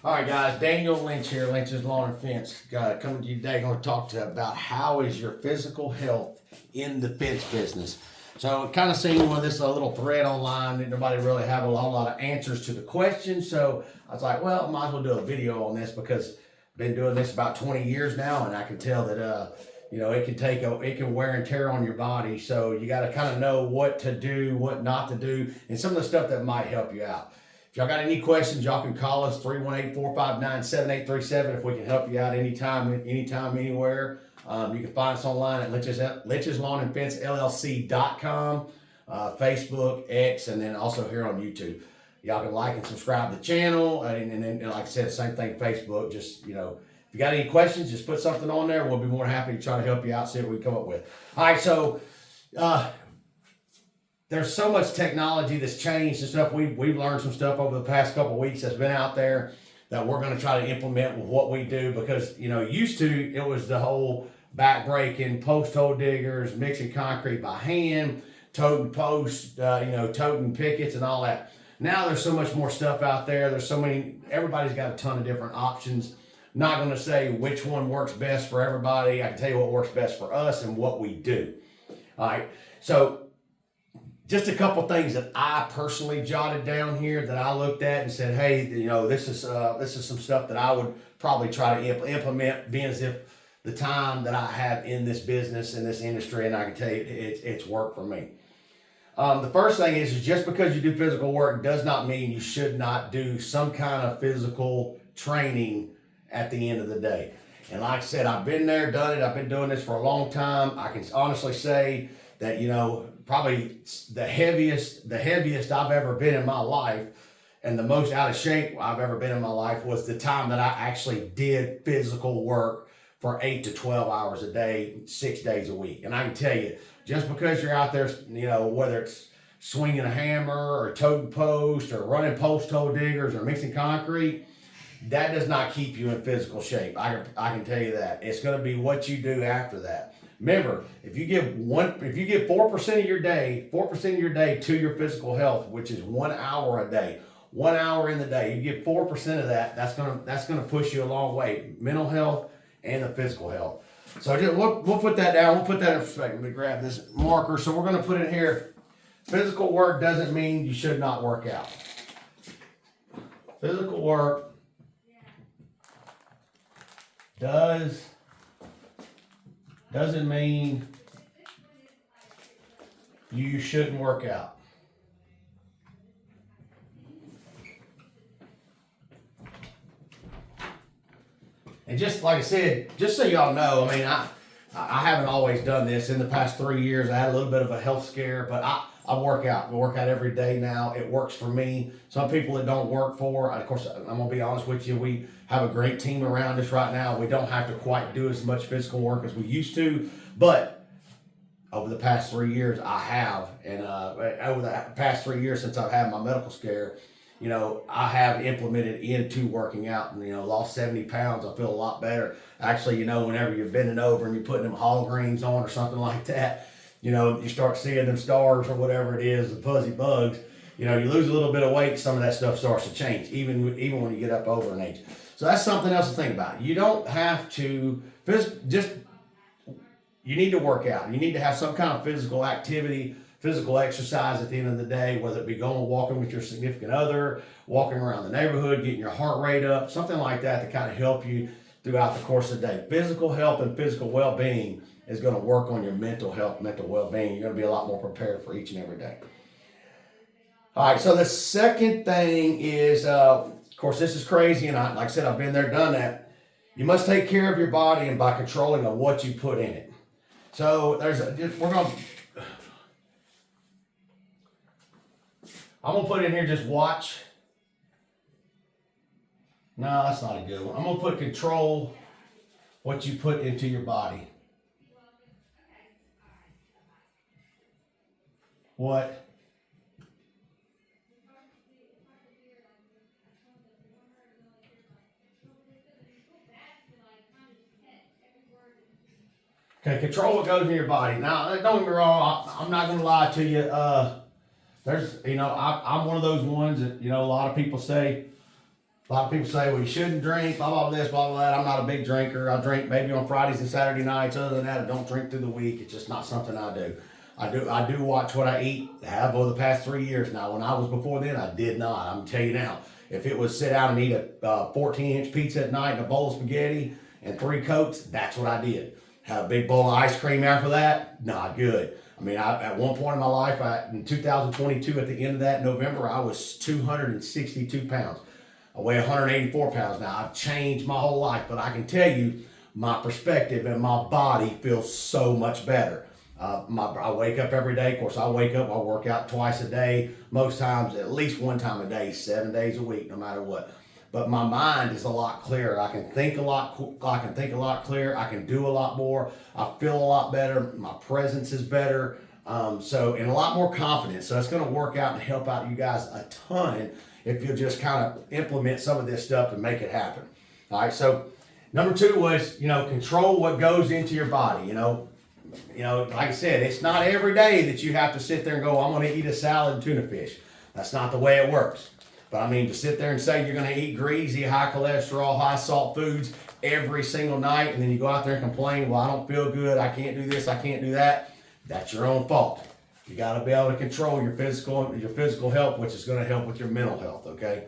All right, guys. Daniel Lynch here, Lynch's Lawn and Fence. Coming to you today, going to talk to you about how is your physical health in the fence business. So, kind of seeing one of this a little thread online that nobody really have a lot of answers to the question. So, I was like, well, I might as well do a video on this because I've been doing this about 20 years now, and I can tell that it can wear and tear on your body. So, you got to kind of know what to do, what not to do, and some of the stuff that might help you out. If y'all got any questions, y'all can call us 318-459-7837 if we can help you out anytime, anywhere. You can find us online at Lynch's Lawn and Fence LLC.com, Facebook, X, and then also here on YouTube. Y'all can like and subscribe to the channel, and then like I said, same thing Facebook. Just if you got any questions, just put something on there. We'll be more than happy to try to help you out, see what we can come up with. All right, so there's so much technology that's changed and stuff. We've learned some stuff over the past couple of weeks that's been out there that we're going to try to implement with what we do, because used to it was the whole back breaking, post hole diggers, mixing concrete by hand, toting posts, toting pickets and all that. Now there's so much more stuff out there. There's so many. Everybody's got a ton of different options. Not going to say which one works best for everybody. I can tell you what works best for us and what we do. All right, so just a couple things that I personally jotted down here that I looked at and said, hey, this is some stuff that I would probably try to implement, being as if the time that I have in this business, in this industry, and I can tell you it's worked for me. The first thing is just because you do physical work does not mean you should not do some kind of physical training at the end of the day. And like I said, I've been there, done it. I've been doing this for a long time. I can honestly say that, probably the heaviest I've ever been in my life and the most out of shape I've ever been in my life was the time that I actually did physical work for 8 to 12 hours a day, 6 days a week. And I can tell you, just because you're out there, whether it's swinging a hammer or toting post or running post hole diggers or mixing concrete, that does not keep you in physical shape. I can tell you that. It's going to be what you do after that. Remember, if you give 4% of your day to your physical health, which is 1 hour a day, 1 hour in the day, you give 4% of that. That's gonna push you a long way, mental health and the physical health. So we'll put that down. We'll put that in perspective. Let me grab this marker. So we're gonna put in here. Physical work doesn't mean you should not work out. Physical work doesn't mean you shouldn't work out. And just like I said, just so y'all know, I haven't always done this. In the past 3 years, I had a little bit of a health scare, but I work out. I work out every day now. It works for me. Some people it don't work for. Of course, I'm going to be honest with you. We have a great team around us right now. We don't have to quite do as much physical work as we used to, but over the past 3 years, I have. And over the past 3 years since I've had my medical scare, I have implemented into working out and, lost 70 pounds. I feel a lot better. Actually, whenever you're bending over and you're putting them hall greens on or something like that, you start seeing them stars or whatever it is, the fuzzy bugs, you lose a little bit of weight, some of that stuff starts to change, even when you get up over an age. So that's something else to think about. You don't have to, you need to work out. You need to have some kind of physical activity, physical exercise at the end of the day, whether it be going walking with your significant other, walking around the neighborhood, getting your heart rate up, something like that to kind of help you throughout the course of the day. Physical health and physical well-being is going to work on your mental health, mental well-being. You're going to be a lot more prepared for each and every day. All right, so the second thing is, of course, this is crazy, and like I said, I've been there, done that. You must take care of your body and by controlling of what you put in it. So I'm going to put in here just watch. No, that's not a good one. I'm going to put control what you put into your body. What? Okay, control what goes in your body. Now, don't get me wrong. I'm not going to lie to you. I'm one of those ones that, a lot of people say, A lot of people say, well, you shouldn't drink, blah, blah, this, blah, blah, that. I'm not a big drinker. I drink maybe on Fridays and Saturday nights. Other than that, I don't drink through the week. It's just not something I do. I do watch what I eat. I have over the past 3 years now. When I was before then, I did not. I'm telling you now, if it was sit down and eat a 14-inch pizza at night and a bowl of spaghetti and 3 Cokes, that's what I did. Have a big bowl of ice cream after that? Not good. I mean, at one point in my life, in 2022, at the end of that November, I was 262 pounds. I weigh 184 pounds now. I've changed my whole life, but I can tell you my perspective and my body feels so much better. I wake up every day. Of course, I wake up, I work out twice a day, most times at least one time a day, 7 days a week, no matter what. But my mind is a lot clearer. I can think a lot clearer. I can do a lot more. I feel a lot better. My presence is better. And a lot more confidence. So it's going to work out and help out you guys a ton if you'll just kind of implement some of this stuff and make it happen. All right. So number 2 was, control what goes into your body. Like I said, it's not every day that you have to sit there and go, I'm going to eat a salad and tuna fish. That's not the way it works. But I mean, to sit there and say you're going to eat greasy, high cholesterol, high salt foods every single night, and then you go out there and complain, well, I don't feel good, I can't do this, I can't do that, that's your own fault. You got to be able to control your physical health, which is going to help with your mental health, okay?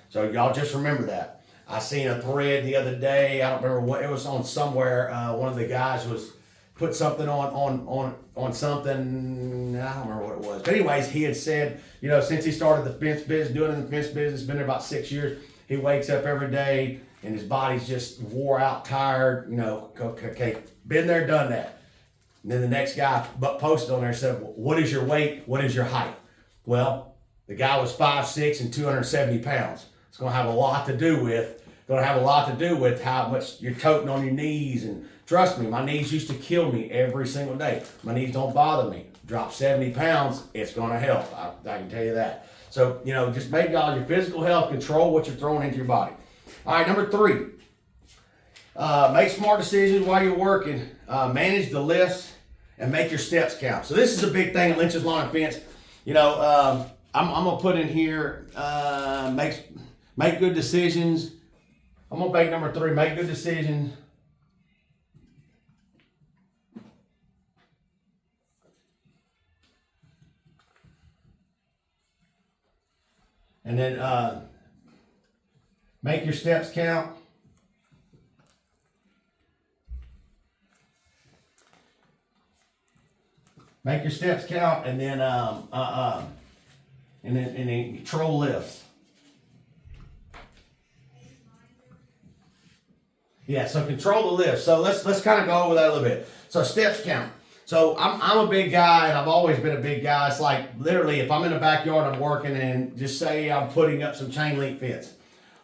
So y'all just remember that. I seen a thread the other day, I don't remember what, it was on somewhere, one of the guys was put something on something, I don't remember what it was. But anyways, he had said, since he started the fence business, doing it in the fence business, been there about 6 years, he wakes up every day and his body's just wore out, tired, okay, been there, done that. And then the next guy posted on there and said, what is your weight? What is your height? Well, the guy was 5'6" and 270 pounds. It's going to have a lot to do with how much you're toting on your knees. And trust me, my knees used to kill me every single day. My knees don't bother me. Drop 70 pounds, it's going to help. I can tell you that. So, just make all your physical health, control what you're throwing into your body. All right, number 3, make smart decisions while you're working. Manage the lifts and make your steps count. So this is a big thing at Lynch's Lawn and Fence. I'm going to put in here, make good decisions. I'm going to make number 3, make good decisions. And then make your steps count. Make your steps count, and then control lifts. Yeah, so control the lift. So let's kind of go over that a little bit. So steps count. So I'm a big guy, and I've always been a big guy. It's like literally if I'm in the backyard, I'm working, and just say I'm putting up some chain link fence.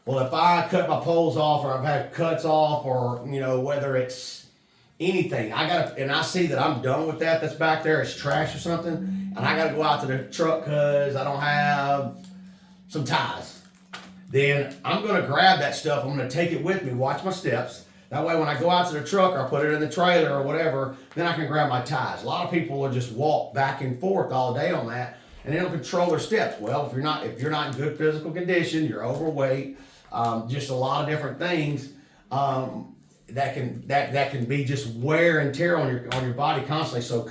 Well, if I cut my poles off, or I've had cuts off, or whether it's anything, and I see that I'm done with that's back there, it's trash or something, and I gotta go out to the truck because I don't have some ties. Then I'm gonna grab that stuff, I'm gonna take it with me, watch my steps. That way when I go out to the truck or I put it in the trailer or whatever, then I can grab my ties. A lot of people will just walk back and forth all day on that, and they don't control their steps. Well, if you're not in good physical condition, you're overweight, just a lot of different things that can be just wear and tear on your body constantly. So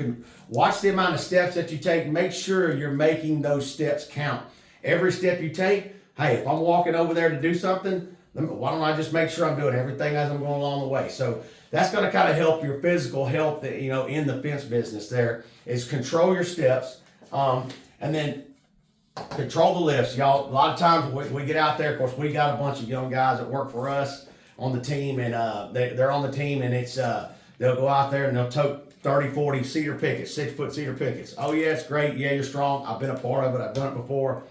watch the amount of steps that you take. Make sure you're making those steps count. Every step you take, hey, if I'm walking over there to do something, why don't I just make sure I'm doing everything as I'm going along the way? So that's going to kind of help your physical health, in the fence business. There is control your steps, and then control the lifts. Y'all, a lot of times we get out there. Of course, we got a bunch of young guys that work for us on the team, and they're on the team, and it's they'll go out there and they'll tote 30, 40 cedar pickets, 6-foot cedar pickets. Oh yeah, it's great. Yeah, you're strong. I've been a part of it. I've done it before,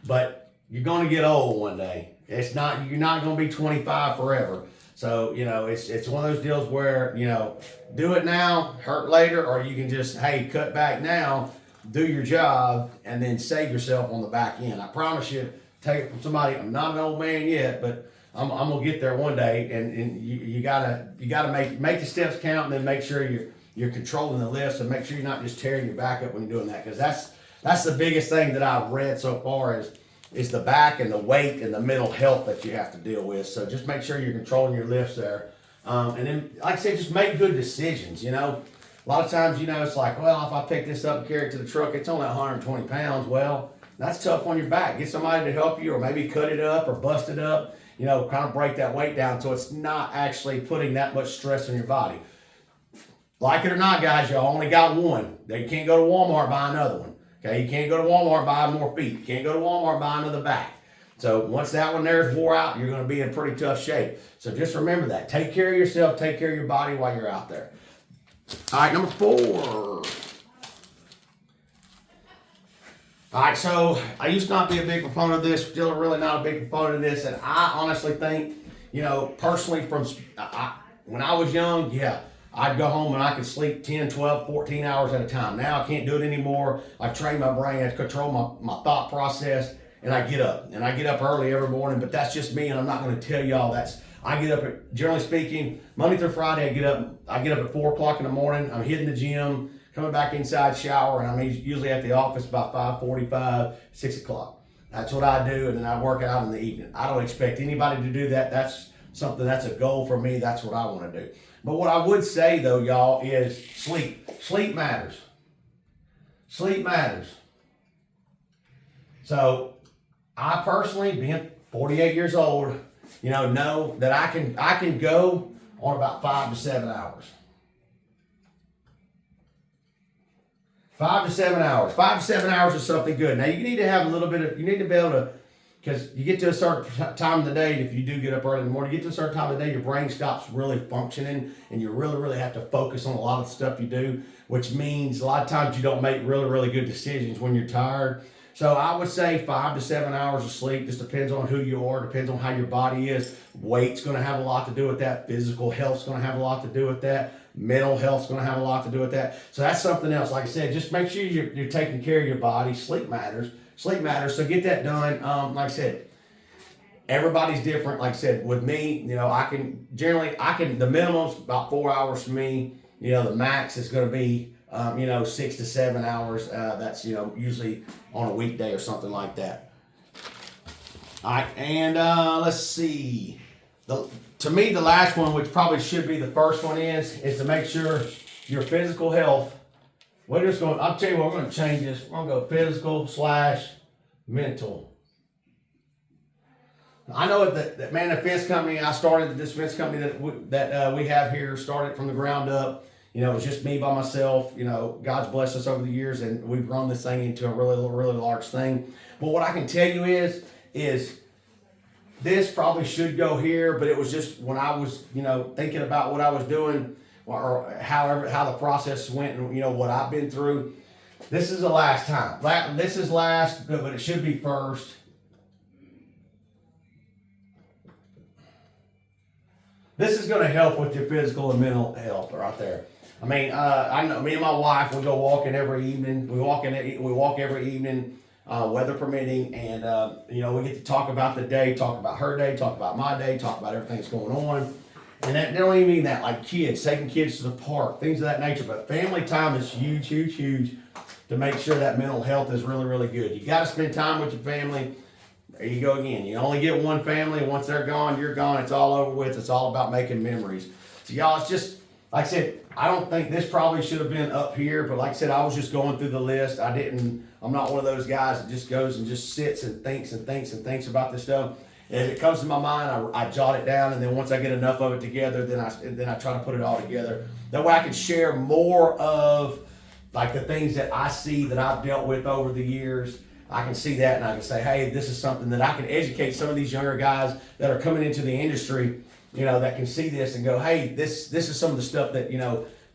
but you're going to get old one day. You're not going to be 25 forever. So, it's one of those deals where, do it now, hurt later, or you can just, hey, cut back now, do your job, and then save yourself on the back end. I promise you, take it from somebody. I'm not an old man yet, but I'm going to get there one day, and you gotta make the steps count, and then make sure you're controlling the lifts, and make sure you're not just tearing your back up when you're doing that, because that's the biggest thing that I've read so far is is the back and the weight and the mental health that you have to deal with. So just make sure you're controlling your lifts there. And then, like I said, just make good decisions, you know. A lot of times, you know, it's like, well, if I pick this up and carry it to the truck, it's only 120 pounds. Well, that's tough on your back. Get somebody to help you, or maybe cut it up or bust it up, you know, kind of break that weight down so it's not actually putting that much stress on your body. Like it or not, guys, you only got one. You can't go to Walmart and buy another one. Okay, you can't go to Walmart and buy more feet. You can't go to Walmart and buy another back. So once that one there is wore out, you're going to be in pretty tough shape. So just remember that. Take care of yourself. Take care of your body while you're out there. All right, number 4. All right, so I used to not be a big proponent of this. Still really not a big proponent of this. And I honestly think, you know, personally when I was young, yeah, I'd go home and I could sleep 10, 12, 14 hours at a time. Now I can't do it anymore. I've trained my brain to control my thought process, and I get up. And I get up early every morning, but that's just me, and I'm not going to tell y'all I get up generally speaking, Monday through Friday, I get up at 4 o'clock in the morning. I'm hitting the gym, coming back inside, shower, and I'm usually at the office about 5:45, 6 o'clock. That's what I do, and then I work out in the evening. I don't expect anybody to do that. That's a goal for me. That's what I want to do. But what I would say, though, y'all, is sleep. Sleep matters. Sleep matters. So I personally, being 48 years old, you know that I can go on about 5 to 7 hours. 5 to 7 hours. 5 to 7 hours is something good. Now you need to have a little bit of, you need to be able to, because you get to a certain time of the day, if you do get up early in the morning, you get to a certain time of the day, your brain stops really functioning, and you really, really have to focus on a lot of the stuff you do, which means a lot of times you don't make really, really good decisions when you're tired. So I would say 5 to 7 hours of sleep. Just depends on who you are, depends on how your body is. Weight's going to have a lot to do with that. Physical health's going to have a lot to do with that. Mental health's going to have a lot to do with that. So that's something else. Like I said, just make sure you're taking care of your body. Sleep matters. Sleep matters. So get that done. Like I said, everybody's different. Like I said, with me, you know, the minimum's about 4 hours for me. You know, the max is going to be, 6 to 7 hours. That's, usually on a weekday or something like that. All right. And let's see. To me, the last one, which probably should be the first one, is to make sure your physical health. I'll tell you what, we're going to change this. We're going to go physical/mental. I know that man, the fence company, I started this fence company that we have here, started from the ground up. You know, it was just me by myself. You know, God's blessed us over the years, and we've grown this thing into a really, really large thing. But what I can tell you is this probably should go here, but it was just when I was, thinking about what I was doing, or how the process went, and what I've been through. This is the last time. This is last, but it should be first. This is going to help with your physical and mental health right there. I mean, I know me and my wife, we go walking every evening. We walk every evening, weather permitting, and we get to talk about the day, talk about her day, talk about my day, talk about everything that's going on. And that don't even mean that, like kids, taking kids to the park, things of that nature. But family time is huge, huge, huge to make sure that mental health is really, really good. You got to spend time with your family. There you go again. You only get one family. Once they're gone, you're gone. It's all over with. It's all about making memories. So y'all, it's just, like I said, I don't think this probably should have been up here, but like I said, I was just going through the list. I'm not one of those guys that just goes and just sits and thinks about this stuff. If it comes to my mind, I jot it down, and then once I get enough of it together, then I try to put it all together. That way I can share more of like the things that I see that I've dealt with over the years. I can see that, and I can say, hey, this is something that I can educate some of these younger guys that are coming into the industry, that can see this and go, hey, this is some of the stuff that,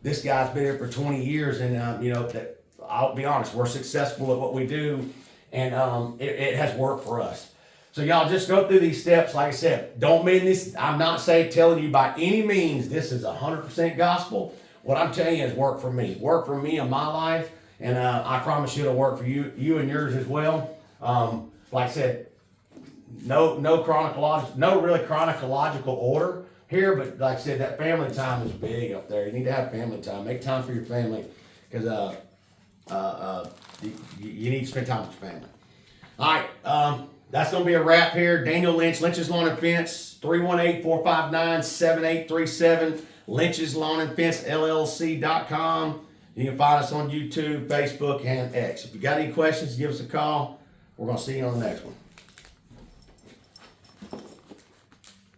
this guy's been here for 20 years, and, that I'll be honest, we're successful at what we do, and it has worked for us. So y'all just go through these steps. Like I said, don't mean this. I'm not telling you by any means this is 100% gospel. What I'm telling you is work for me. Work for me in my life, and I promise you it'll work for you and yours as well. Like I said, no really chronological order here, but like I said, that family time is big up there. You need to have family time. Make time for your family, because you need to spend time with your family. All right. That's going to be a wrap here. Daniel Lynch, Lynch's Lawn and Fence, 318-459-7837. Lynch's Lawn and Fence, LLC.com. You can find us on YouTube, Facebook, and X. If you got any questions, give us a call. We're going to see you on the next one.